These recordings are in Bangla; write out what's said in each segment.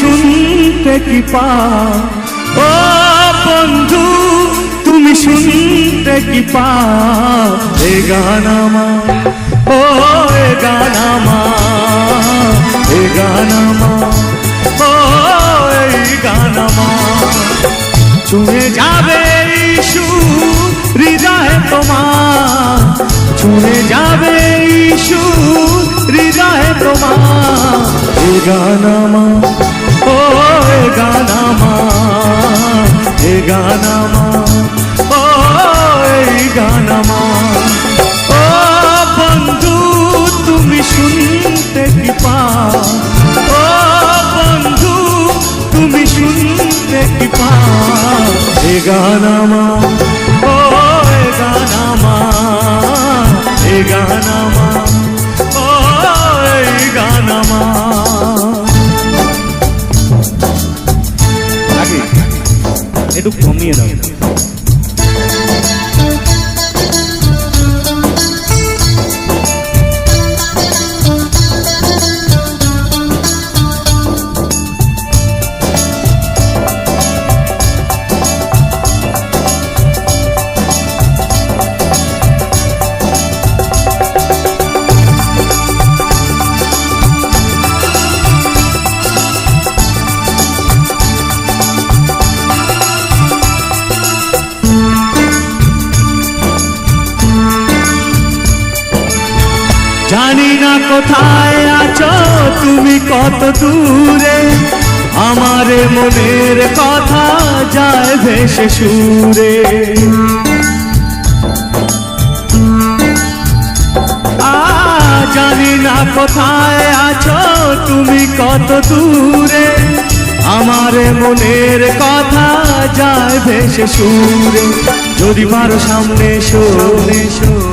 শুনতে কি পাও ও বন্ধু তুমি শুনতে কি পাও এ গান আমার ও এ গান আমার এ গান আমার ও এই গান আমার ছুঁয়ে যাবে এই সুর হৃদয়ে তোমার ছুঁয়ে যাবে এই সুর হৃদয়ে তোমার এ গান আমার ও এ গান আমার এ গান আমার ও এই গান আমার ও বন্ধু তুমি শুনতে কি পাও ও বন্ধু তুমি শুনতে কি পাও এ গান আমার ও এ গান আমার এ গান আমার ও এই গান আমার আগে একটু কমিয়ে দাও জানি না কোথায় আছো তুমি কত দূরে আমার মনের কথা যায় ভেসে সুরে জানি না কোথায় আছো তুমি কত দূরে আমার মনের কথা যায় ভেসে সুরে যদি পারো সামনে এসো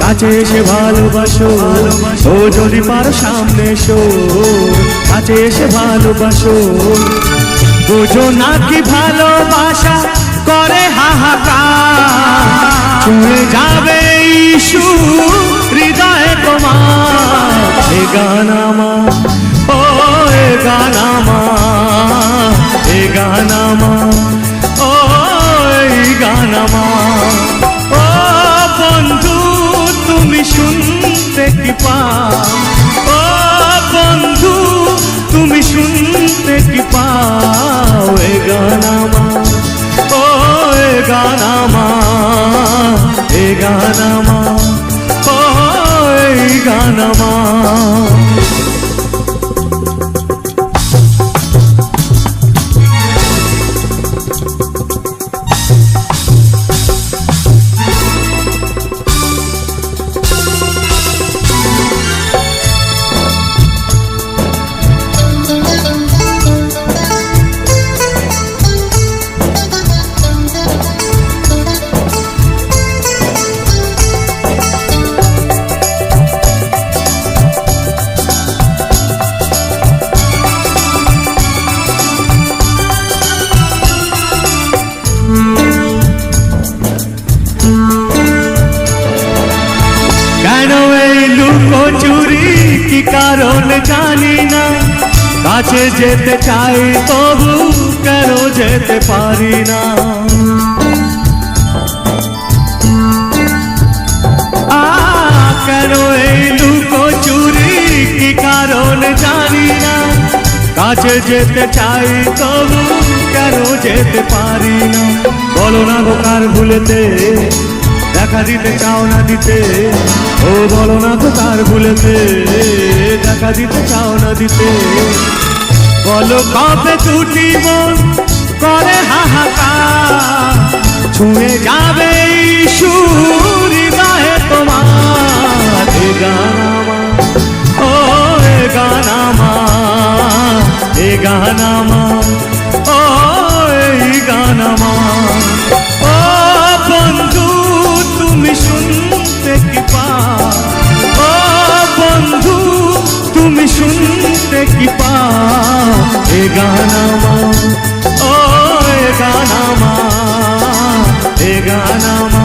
কাছে এসে ভালোবাসো ও যদি পারো সামনে এসো কাছে এসে ভালোবাসো বোঝো না কি ভালোবাসা করে হাহাকার ছুঁয়ে যাবে সুর হৃদয়ে তোমার এ গান আমার ও এ গান আমার এ গান আমার ও এই গান আমার ও বন্ধু তুমি শুনতে কি পাও ও বন্ধু তুমি শুনতে কি পাও এ গান আমার ও এ গান আমার এ গান আমার ও এই গান আমার চুরি কি কারণ জানি না কাছে যেতে চাই তবু কেন যেতে পারি না কেন এই লুকো চুরি কি কারণ জানি না কাছে যেতে চাই তবু কেন যেতে পারি না বলো না গো কার ভুলেতে দেখা দিতে চাও না দিতে ও বলো না তো কার ভুলেতে দেখা দিতে চাও না দিতে বলো কবে দুটি মন করে হাহাকার ছুঁয়ে যাবে সুর হৃদয়ে তোমার এ গান আমার ও এ গান আমার এ গান আমার ও এই গান আমার ও বন্ধু তুমি শুনতে কি পাও ও বন্ধু তুমি শুনতে কি পাও এ গান আমার ও এ গান আমার এ গান আমার